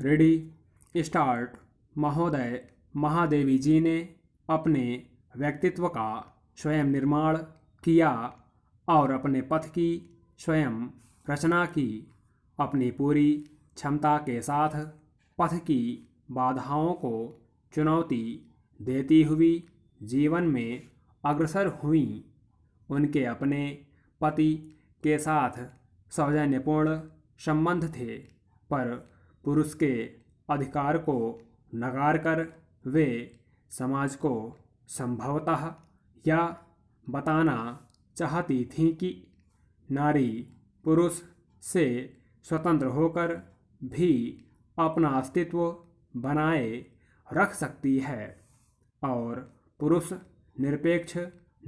Ready start. महोदय, महादेवी जी ने अपने व्यक्तित्व का स्वयं निर्माण किया और अपने पथ की स्वयं रचना की। अपनी पूरी क्षमता के साथ पथ की बाधाओं को चुनौती देती हुई जीवन में अग्रसर हुईं। उनके अपने पति के साथ सौजन्यपूर्ण संबंध थे, पर पुरुष के अधिकार को नकार कर वे समाज को संभवतः यह बताना चाहती थीं कि नारी पुरुष से स्वतंत्र होकर भी अपना अस्तित्व बनाए रख सकती है और पुरुष निरपेक्ष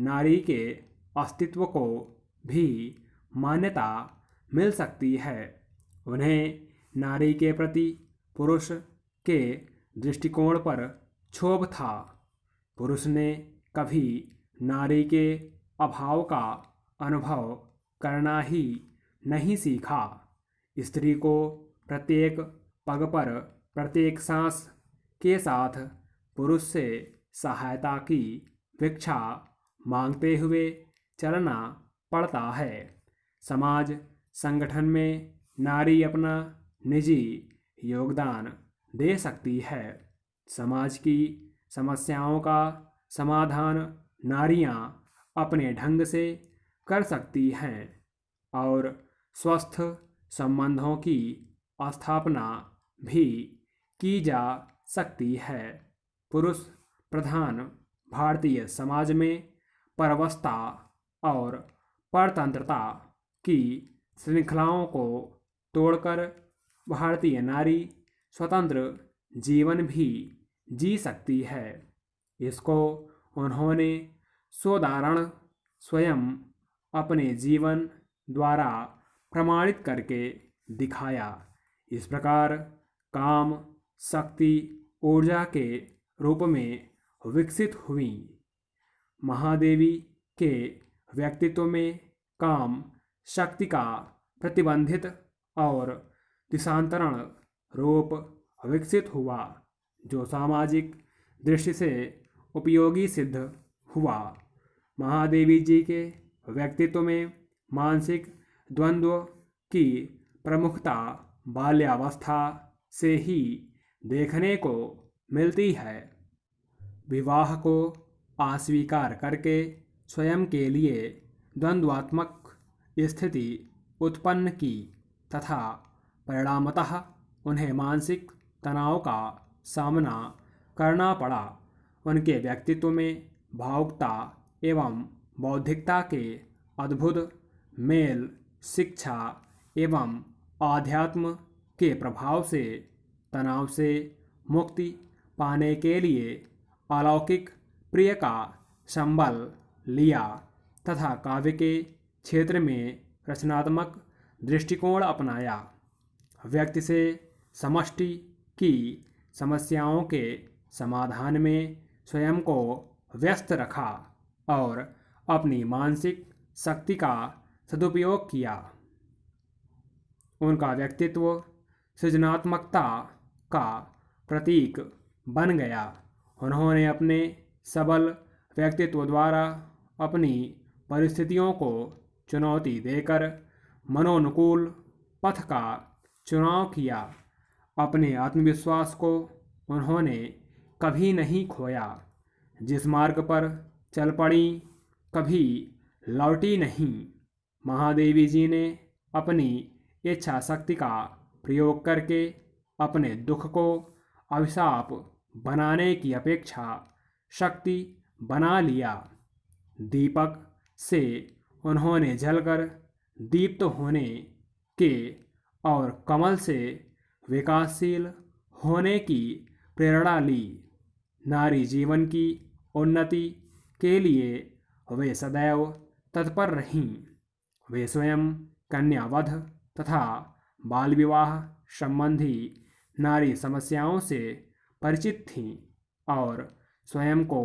नारी के अस्तित्व को भी मान्यता मिल सकती है। उन्हें नारी के प्रति पुरुष के दृष्टिकोण पर क्षोभ था। पुरुष ने कभी नारी के अभाव का अनुभव करना ही नहीं सीखा। स्त्री को प्रत्येक पग पर प्रत्येक सांस के साथ पुरुष से सहायता की भिक्षा मांगते हुए चलना पड़ता है। समाज संगठन में नारी अपना निजी योगदान दे सकती है। समाज की समस्याओं का समाधान नारियां अपने ढंग से कर सकती हैं और स्वस्थ संबंधों की स्थापना भी की जा सकती है। पुरुष प्रधान भारतीय समाज में परवस्था और परतंत्रता की श्रृंखलाओं को तोड़कर भारतीय नारी स्वतंत्र जीवन भी जी सकती है। इसको उन्होंने सोदाहरण स्वयं अपने जीवन द्वारा प्रमाणित करके दिखाया। इस प्रकार काम शक्ति ऊर्जा के रूप में विकसित हुई। महादेवी के व्यक्तित्व में काम शक्ति का प्रतिबंधित और दिशांतरण रूप विकसित हुआ, जो सामाजिक दृष्टि से उपयोगी सिद्ध हुआ। महादेवी जी के व्यक्तित्व में मानसिक द्वंद्व की प्रमुखता बाल्यावस्था से ही देखने को मिलती है। विवाह को अस्वीकार करके स्वयं के लिए द्वंद्वात्मक स्थिति उत्पन्न की तथा परिणामतः उन्हें मानसिक तनाव का सामना करना पड़ा। उनके व्यक्तित्व में भावुकता एवं बौद्धिकता के अद्भुत मेल शिक्षा एवं आध्यात्म के प्रभाव से तनाव से मुक्ति पाने के लिए अलौकिक प्रिय का संबल लिया तथा काव्य के क्षेत्र में रचनात्मक दृष्टिकोण अपनाया। व्यक्ति से समष्टि की समस्याओं के समाधान में स्वयं को व्यस्त रखा और अपनी मानसिक शक्ति का सदुपयोग किया। उनका व्यक्तित्व सृजनात्मकता का प्रतीक बन गया। उन्होंने अपने सबल व्यक्तित्व द्वारा अपनी परिस्थितियों को चुनौती देकर मनोनुकूल पथ का चुनाव किया। अपने आत्मविश्वास को उन्होंने कभी नहीं खोया। जिस मार्ग पर चल पड़ी कभी लौटी नहीं। महादेवी जी ने अपनी इच्छा शक्ति का प्रयोग करके अपने दुख को अभिशाप बनाने की अपेक्षा शक्ति बना लिया। दीपक से उन्होंने जलकर दीप्त होने के और कमल से विकासशील होने की प्रेरणा ली। नारी जीवन की उन्नति के लिए वे सदैव तत्पर रहीं। वे स्वयं कन्यावध तथा बाल विवाह संबंधी नारी समस्याओं से परिचित थीं और स्वयं को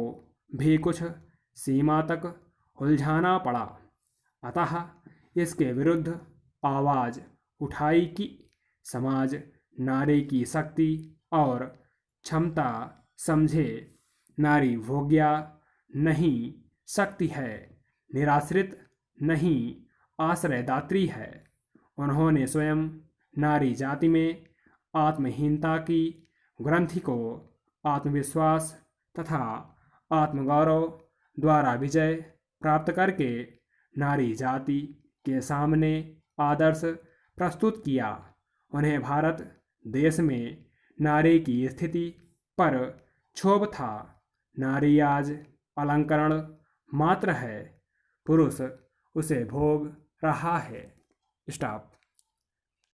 भी कुछ सीमा तक उलझाना पड़ा। अतः इसके विरुद्ध आवाज़ उठाई कि समाज नारी की शक्ति और क्षमता समझे। नारी भोग्या नहीं, शक्ति है, निराश्रित नहीं, आश्रयदात्री है। उन्होंने स्वयं नारी जाति में आत्महीनता की ग्रंथि को आत्मविश्वास तथा आत्मगौरव द्वारा विजय प्राप्त करके नारी जाति के सामने आदर्श प्रस्तुत किया। उन्हें भारत देश में नारी की स्थिति पर क्षोभ था। नारी आज अलंकरण मात्र है, पुरुष उसे भोग रहा है। स्टॉप।